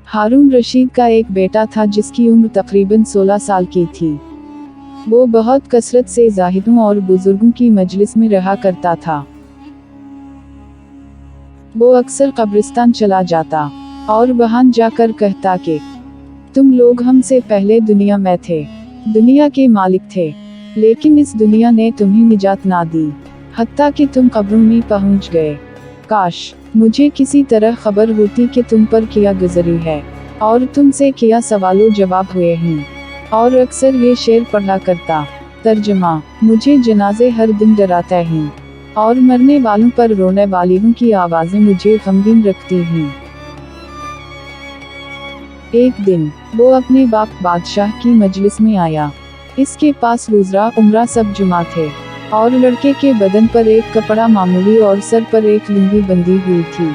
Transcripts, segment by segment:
हारून रशीद का एक बेटा था जिसकी उम्र तकरीबन 16 साल की थी। वो बहुत कसरत से जाहिदों और बुजुर्गों की मजलिस में रहा करता था। वो अक्सर कब्रिस्तान चला जाता और वहां जाकर कहता कि तुम लोग हमसे पहले दुनिया में थे, दुनिया के मालिक थे, लेकिन इस दुनिया ने तुम्हें निजात ना दी, हत्ता कि तुम कब्रों में पहुंच गए। काश मुझे किसी तरह खबर होती कि तुम पर क्या गुजरी है और तुमसे क्या सवालों जवाब हुए हैं। और अक्सर ये शेर पढ़ा करता। तर्जमा: मुझे जनाजे हर दिन डराते हैं और मरने वालों पर रोने वालों की आवाज़ें मुझे गमगीन रखती हैं। एक दिन वो अपने बाप बादशाह की मजलिस में आया। इसके पास गुजरा उम्रा सब जुमा थे और लड़के के बदन पर एक कपड़ा मामूली और सर पर एक लुंगी बंधी हुई थी।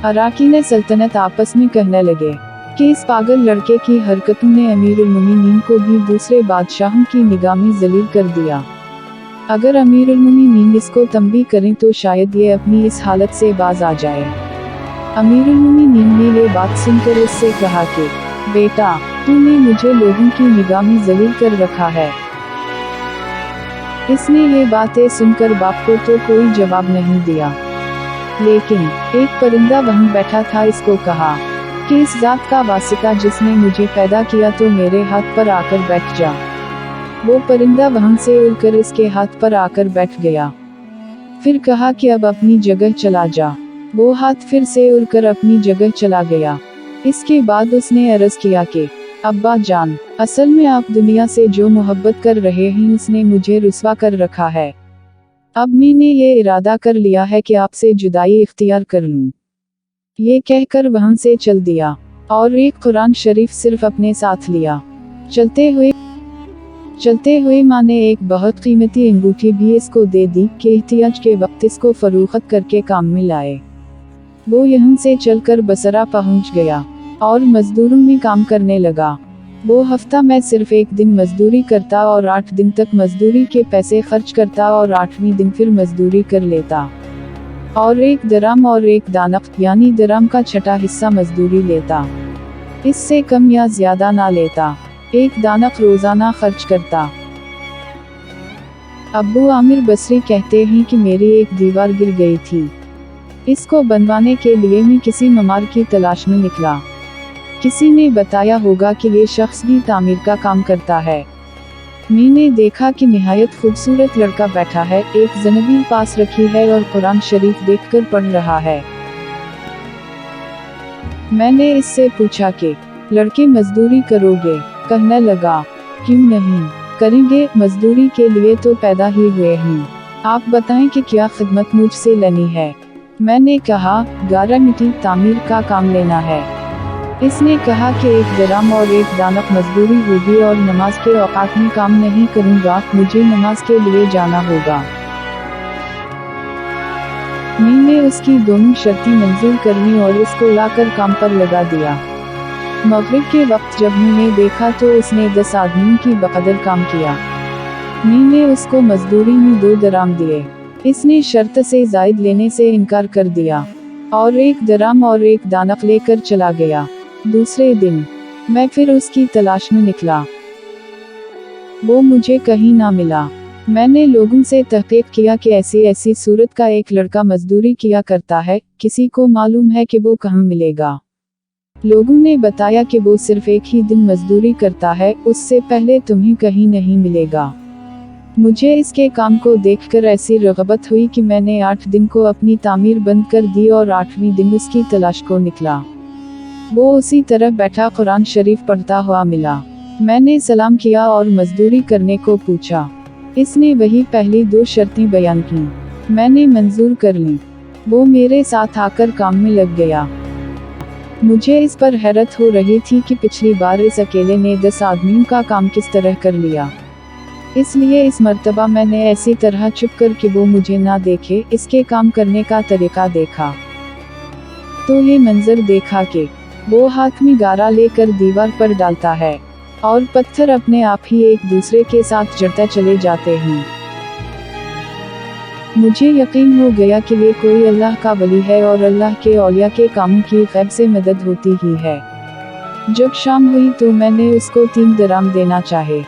अराकीन सल्तनत आपस में कहने लगे कि इस पागल लड़के की हरकतों ने अमीरुल मोमिनीन को भी दूसरे बादशाहों की निगाह में जलील कर दिया। अगर अमीरुल मोमिनीन इसको तंबीह करें तो शायद ये अपनी इस हालत से बाज आ जाए। अमीरुल मोमिनीन ने ये बात सुनकर उससे कहा कि बेटा, तूने मुझे लोगों की निगाह में जलील कर रखा है। इसने ये बातें सुनकर बाप को तो कोई जवाब नहीं दिया, लेकिन एक परिंदा वहीं बैठा था इसको कहा कि इस जात का वासिता जिसने मुझे पैदा किया तो मेरे हाथ पर आकर बैठ जा। वो परिंदा वहां से उड़कर इसके हाथ पर आकर बैठ गया। फिर कहा कि अब अपनी जगह चला जा। वो हाथ फिर से उड़कर अपनी जगह चला गया। इसके बाद उसने अर्ज किया कि अब्बा जान, असल में आप दुनिया से जो मोहब्बत कर रहे हैं उसने मुझे रुस्वा कर रखा है। अब मैंने ये इरादा कर लिया है कि आपसे जुदाई इख्तियार कर लूं। ये कहकर वहां से चल दिया और एक कुरान शरीफ सिर्फ अपने साथ लिया। चलते हुए माँ ने एक बहुत कीमती अंगूठी भी इसको दे दी कि एहतियाज के वक्त इसको फरोख्त करके काम में लाए। वो यहाँ से चलकर बसरा पहुँच गया और मजदूरों में काम करने लगा। वो हफ्ता में सिर्फ एक दिन मजदूरी करता और 8 दिन तक मजदूरी के पैसे खर्च करता और 8वें दिन फिर मजदूरी कर लेता और 1 दराम और 1 दानक यानी दराम का छठा हिस्सा मजदूरी लेता। इससे कम या ज्यादा ना लेता। 1 दानक रोजाना खर्च करता। अब्बू आमिर बसरी कहते हैं कि मेरी एक दीवार गिर गई थी। इसको बनवाने के लिए मैं किसी ममार की तलाश में निकला। किसी ने बताया होगा कि ये शख्स भी तामीर का काम करता है। मैंने देखा कि निहायत खूबसूरत लड़का बैठा है, एक ज़नबील पास रखी है और कुरान शरीफ देखकर पढ़ रहा है। मैंने इससे पूछा कि लड़के मजदूरी करोगे? कहने लगा, क्यों नहीं करेंगे, मजदूरी के लिए तो पैदा ही हुए हैं। आप बताएं कि क्या खिदमत मुझसे लेनी है। मैंने कहा, गारा मिट्टी तामीर का काम लेना है। इसने कहा कि 1 दराम और 1 दानक मजदूरी होगी और नमाज के औकात में काम नहीं करूँगा, मुझे नमाज के लिए जाना होगा। मैंने उसकी दोनों शर्तें मंजूर करनी और उसको लाकर काम पर लगा दिया। मगरिब के वक्त जब मैंने देखा तो उसने 10 आदमियों की बकदर काम किया। मैंने उसको मजदूरी में 2 दराम दिए। इसने शर्त से जायद लेने से इनकार कर दिया और 1 दराम और 1 दानक लेकर चला गया। दूसरे दिन मैं फिर उसकी तलाश में निकला। वो मुझे कहीं ना मिला। मैंने लोगों से तहकीक किया कि ऐसी सूरत का एक लड़का मजदूरी किया करता है, किसी को मालूम है कि वो कहाँ मिलेगा। लोगों ने बताया कि वो सिर्फ एक ही दिन मजदूरी करता है, उससे पहले तुम्हें कहीं नहीं मिलेगा। मुझे इसके काम को देखकर ऐसी रग़बत हुई कि मैंने 8 दिन को अपनी तामीर बंद कर दी और 8वें दिन उसकी तलाश को निकला। वो उसी तरह बैठा कुरान शरीफ पढ़ता हुआ मिला। मैंने सलाम किया और मजदूरी करने को पूछा। इसने वही पहली 2 शर्तें बयान की। मैंने मंजूर कर ली। वो मेरे साथ आकर काम में लग गया। मुझे इस पर हैरत हो रही थी कि पिछली बार इस अकेले ने 10 आदमियों का काम किस तरह कर लिया। इसलिए इस मर्तबा मैंने ऐसी तरह चुप कर कि वो मुझे ना देखे इसके काम करने का तरीका देखा। तो ये मंजर देखा कि वो हाथ में गारा लेकर दीवार पर डालता है और पत्थर अपने आप ही एक दूसरे के साथ जड़ते चले जाते हैं। मुझे यकीन हो गया कि ये कोई अल्लाह का वली है और अल्लाह के औलिया के कामों की गैब से मदद होती ही है। जब शाम हुई तो मैंने उसको 3 दराम देना चाहे।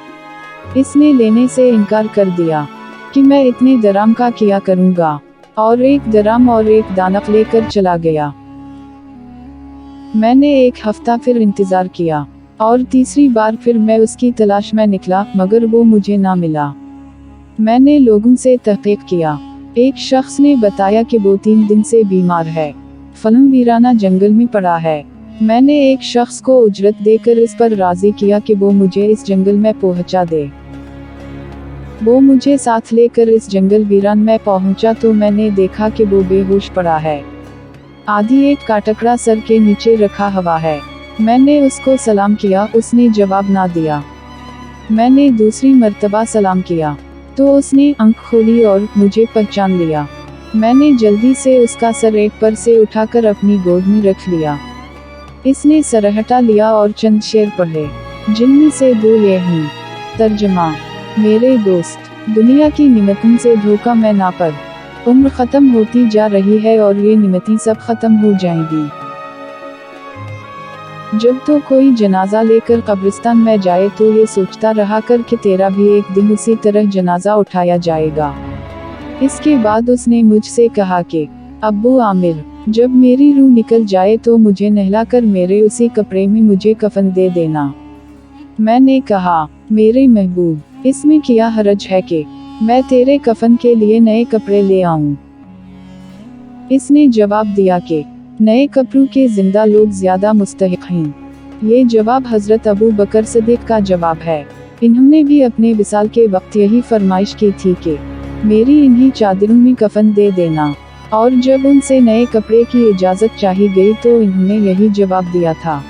इसने लेने से इनकार कर दिया कि मैं इतने दराम का किया करूँगा, और 1 दराम और 1 दानक लेकर चला गया। मैंने 1 हफ्ता फिर इंतज़ार किया, और तीसरी बार फिर मैं उसकी तलाश में निकला, मगर वो मुझे ना मिला। मैंने लोगों से तहक़ीक़ किया। एक शख्स ने बताया कि वो 3 दिन से बीमार है, फलन वीराना जंगल में पड़ा है। मैंने एक शख्स को उजरत देकर इस पर राज़ी किया कि वो मुझे इस जंगल में पहुंचा दे। वो मुझे साथ लेकर इस जंगल वीरान में पहुंचा तो मैंने देखा कि वो बेहोश पड़ा है। आधी ईंट का टुकड़ा सर के नीचे रखा हुआ है। मैंने उसको सलाम किया, उसने जवाब ना दिया। मैंने दूसरी मर्तबा सलाम किया तो उसने आंख खोली और मुझे पहचान लिया। मैंने जल्दी से उसका सर ईंट पर से उठाकर अपनी गोद में रख लिया। इसने सर हटा लिया और चंद शेर पढ़े, जिनमें से 2 ये हैं। तर्जमा: मेरे दोस्त, दुनिया की निमतों से धोखा मैं ना पर। उम्र ख़त्म होती जा रही है और ये निमतें सब ख़त्म हो जाएंगी। जब तो कोई जनाजा लेकर कब्रिस्तान में जाए तो ये सोचता रहा कर कि तेरा भी एक दिन उसी तरह जनाजा उठाया जाएगा। इसके बाद उसने मुझसे कहा कि अब्बू आमिर, जब मेरी रूह निकल जाए तो मुझे नहलाकर मेरे उसी कपड़े में मुझे कफन दे देना। मैंने कहा, मेरे महबूब, इसमें क्या हरज है कि मैं तेरे कफन के लिए नए कपड़े ले आऊं? इसने जवाब दिया कि नए कपड़ों के जिंदा लोग ज्यादा मुस्तहिक हैं। ये जवाब हजरत अबू बकर सिद्दीक़ का जवाब है। इन्होंने भी अपने विसाल के वक्त यही फरमाइश की थी कि मेरी इन्हीं चादरों में कफन दे देना, और जब उनसे नए कपड़े की इजाज़त चाही गई तो इन्होंने यही जवाब दिया था।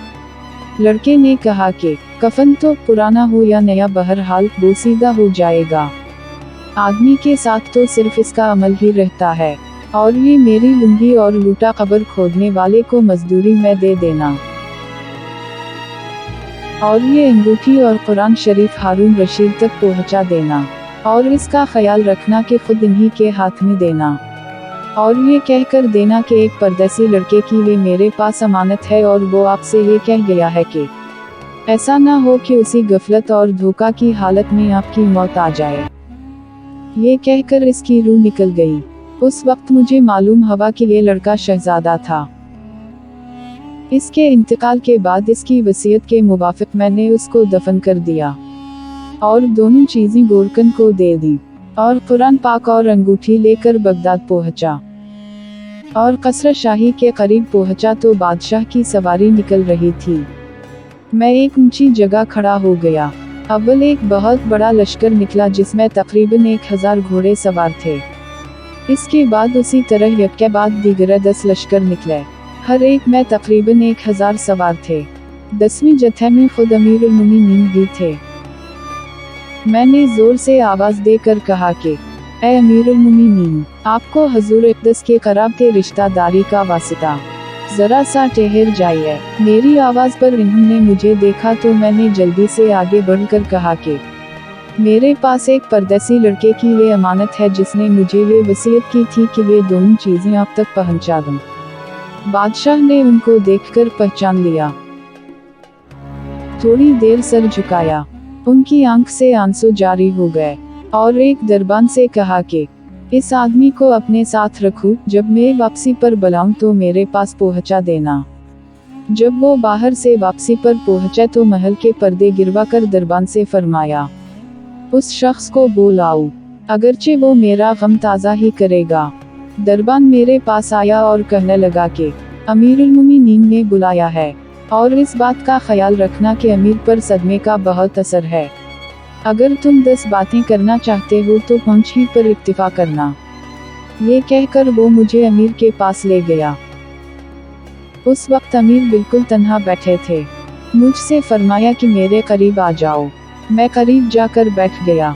लड़के ने कहा कि कफन तो पुराना हो या नया, बहरहाल बोसीदा हो जाएगा। आदमी के साथ तो सिर्फ इसका अमल ही रहता है, और ये मेरी लुंगी और लूटा कब्र खोदने वाले को मजदूरी में दे देना। और ये अंगूठी और कुरान शरीफ हारून रशीद तक पहुंचा देना, और इसका ख्याल रखना कि खुद इन्हीं के हाथ में देना। और ये कहकर देना कि एक परदेसी लड़के की ये मेरे पास अमानत है और वो आपसे ये कह गया है कि ऐसा ना हो कि उसी गफलत और धोखा की हालत में आपकी मौत आ जाए। ये कहकर इसकी रूह निकल गई। उस वक्त मुझे मालूम हुआ कि ये लड़का शहजादा था। इसके इंतकाल के बाद इसकी वसीयत के मुवाफिक मैंने उसको दफन कर दिया, और दोनों चीज़ें गोरकन को दे दी, और कुरान पाक और अंगूठी लेकर बगदाद पहुंचा। और कसर शाही के करीब पहुंचा तो बादशाह की सवारी निकल रही थी। मैं एक ऊंची जगह खड़ा हो गया। अव्वल एक बहुत बड़ा लश्कर निकला जिसमें तकरीबन 1000 घोड़े सवार थे। इसके बाद उसी तरह एक के बाद दीगर 10 लश्कर निकले, हर एक में तकरीबन 1000 सवार थे। 10वीं जत्थे में खुद अमीर उल मोमिनीन भी थे। मैंने जोर से आवाज़ देकर कहा कि ए अमीर उल मोमिनीन, आपको हजूर अक़दस के कराबते रिश्तेदारी का वास्ता, ज़रा सा ठहर जाइए। मेरी आवाज़ पर इन्होंने मुझे देखा तो मैंने जल्दी से आगे बढ़कर कहा कि मेरे पास एक परदेसी लड़के की ये अमानत है जिसने मुझे ये वसीयत की थी कि ये दोनों चीज़ें आप तक पहुंचा दूं। बादशाह ने उनको देखकर पहचान लिया। थोड़ी देर सर झुकाया, उनकी आंख से आंसू जारी हो गए, और एक दरबान से कहा कि इस आदमी को अपने साथ रखूं, जब मैं वापसी पर बुलाऊं तो मेरे पास पहुंचा देना। जब वो बाहर से वापसी पर पहुंचे तो महल के पर्दे गिरवा कर दरबान से फरमाया, उस शख्स को बुलाओ, अगरचे वो मेरा गम ताज़ा ही करेगा। दरबान मेरे पास आया और कहने लगा कि अमीरुल मोमिनीन ने बुलाया है, और इस बात का ख्याल रखना कि अमीर पर सदमे का बहुत असर है। अगर तुम 10 बातें करना चाहते हो तो 5 ही पर इक्तिफा करना। ये कहकर वो मुझे अमीर के पास ले गया। उस वक्त अमीर बिल्कुल तन्हा बैठे थे। मुझसे फरमाया कि मेरे करीब आ जाओ। मैं करीब जाकर बैठ गया।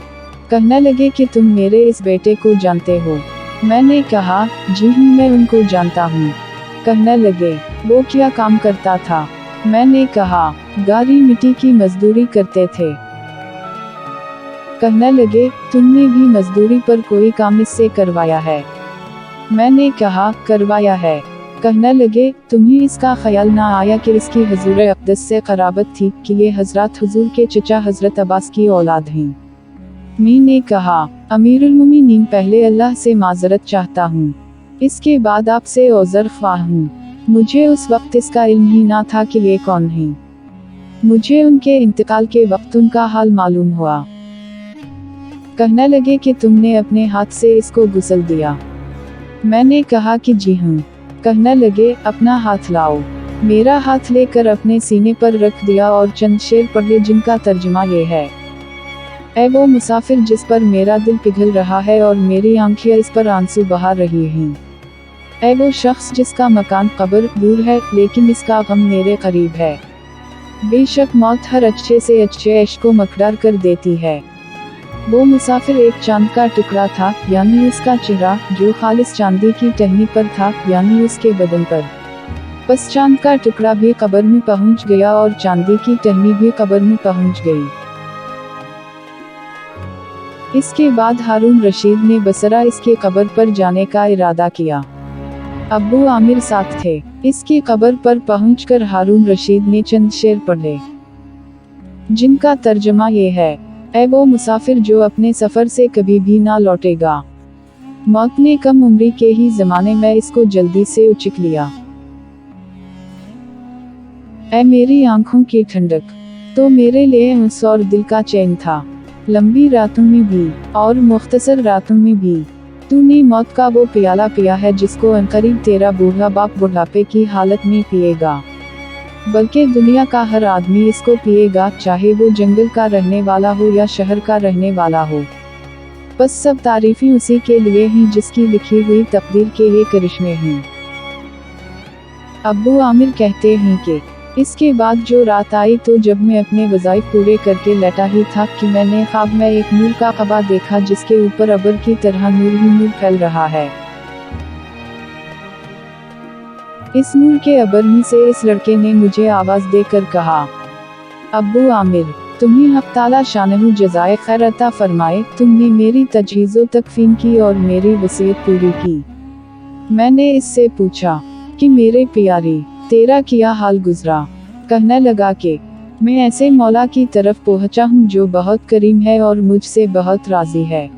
कहने लगे कि तुम मेरे इस बेटे को जानते हो? मैंने कहा, जी हूँ, मैं उनको जानता हूँ। कहने लगे, वो क्या काम करता था? मैंने कहा, गारी मिट्टी की मजदूरी करते थे। कहने लगे, तुमने भी मजदूरी पर कोई काम इससे करवाया है? मैंने कहा, करवाया है। कहने लगे, तुम्हें इसका ख्याल ना आया कि इसकी हजूर अक़दस से क़राबत थी कि ये हजरत हुजूर के चचा हजरत अब्बास की औलाद हैं। मैंने कहा, अमीरुल मोमिनीन, पहले अल्लाह से माजरत चाहता हूँ, इसके बाद आपसे औज़र ख्वाह हूँ। मुझे उस वक्त इसका इल्म ही ना था कि ये कौन हैं। मुझे उनके इंतकाल के वक्त उनका हाल मालूम हुआ। कहने लगे कि तुमने अपने हाथ से इसको गुस्ल दिया? मैंने कहा कि जी हाँ। कहने लगे, अपना हाथ लाओ। मेरा हाथ लेकर अपने सीने पर रख दिया और चंद शेर पढ़े जिनका तर्जुमा ये है, ऐ वो मुसाफिर जिस पर मेरा दिल पिघल रहा है और मेरी आंखें इस पर आंसू बहा रही हैं। ऐ वो शख्स जिसका मकान कब्र दूर है लेकिन इसका गम मेरे करीब है। बेशक मौत हर अच्छे से अच्छे ऐश को मकदार कर देती है। वो मुसाफिर एक चांद का टुकड़ा था, यानी उसका चेहरा, जो खालिस चांदी की टहनी पर था, यानी उसके बदन पर। बस चांद का टुकड़ा भी कब्र में पहुंच गया और चांदी की टहनी भी कब्र में पहुंच गई। इसके बाद हारून रशीद ने बसरा इसके कब्र पर जाने का इरादा किया। अब्बू आमिर साथ थे। इसकी कब्र पर पहुंचकर हारून रशीद ने चंद शेर पढ़े जिनका तर्जुमा ये है, ऐ वो मुसाफिर जो अपने सफर से कभी भी ना लौटेगा। मौत ने कम उम्री के ही जमाने में इसको जल्दी से उचक लिया। ऐ मेरी आंखों की ठंडक, तो मेरे लिए उस और दिल का चैन था। लंबी रातों में भी और मुख्तसर रातों में भी तूने मौत का वो प्याला पिया है जिसको अनकरीब तेरा बूढ़ा बाप बुढ़ापे की हालत में पिएगा। बल्कि दुनिया का हर आदमी इसको पिएगा, चाहे वो जंगल का रहने वाला हो या शहर का रहने वाला हो। बस सब तारीफें उसी के लिए हैं जिसकी लिखी हुई तकदीर के ये करिश्मे हैं। अब्बू आमिर कहते हैं कि इसके बाद जो रात आई तो जब मैं अपने वज़ाइफ पूरे करके लेटा ही था कि मैंने ख्वाब में एक नूर का कबा देखा जिसके ऊपर अबर की तरह नूर ही नूर फैल रहा है। इस नूर के अबर में से इस लड़के ने मुझे आवाज़ देकर कहा, अब्बू आमिर, तुम्हें हक़ ताला शानहू जज़ाए खैर अता फरमाए, तुमने मेरी तजहीज़ो तकफीन की और मेरी वसीयत पूरी की। मैंने इससे पूछा कि मेरे प्यारी, तेरा क्या हाल गुजरा? कहने लगा कि मैं ऐसे मौला की तरफ पहुंचा हूँ जो बहुत करीम है और मुझसे बहुत राजी है।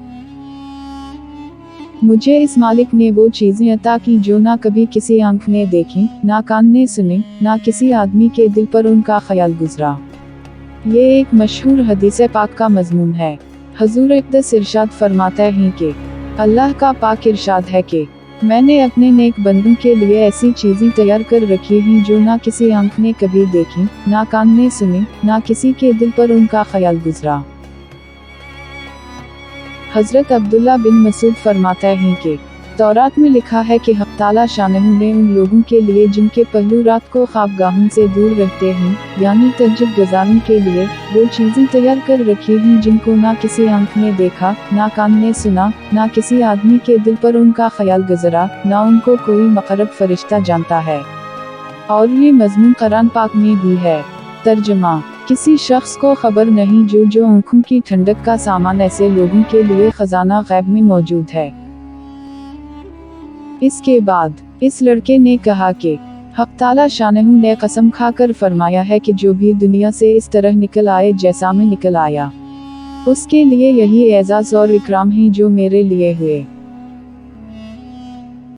मुझे इस मालिक ने वो चीज़ें अता की जो ना कभी किसी आंख ने देखी, ना कान ने सुनी, ना किसी आदमी के दिल पर उनका ख्याल गुजरा। ये एक मशहूर हदीस पाक का मजमून है। हजूर अक़दस इरशाद फरमाते हैं कि अल्लाह का पाक इरशाद है कि मैंने अपने नेक बंदों के लिए ऐसी चीज़ें तैयार कर रखी हैं जो ना किसी आंख ने कभी देखी, ना कान ने सुनी, ना किसी के दिल पर उनका ख्याल गुजरा। हज़रत अब्दुल्ला बिन मसूद फरमाते हैं कि तौरात में लिखा है कि हक़ ताला शानहू ने उन लोगों के लिए जिनके पहलू रात को ख्वाबगाहों से दूर रहते हैं, यानी तहज्जुद गुज़ारों के लिए, वो चीज़ें तैयार कर रखी हैं जिनको ना किसी आंख ने देखा, ना कान ने सुना, ना किसी आदमी के दिल पर उनका ख्याल गुजरा, ना उनको कोई मुक़र्रब फरिश्ता जानता है। और ये मज़मून कुरान पाक में भी है। तर्जुमा, किसी शख्स को खबर नहीं जो आँखों की ठंडक का सामान ऐसे लोगों के लिए खजाना गैब में मौजूद है। इसके बाद इस लड़के ने कहा कि हक़ ताला शानहू ने कसम खाकर फरमाया है कि जो भी दुनिया से इस तरह निकल आए जैसा मैं निकल आया, उसके लिए यही एजाज़ और इकराम है जो मेरे लिए हुए।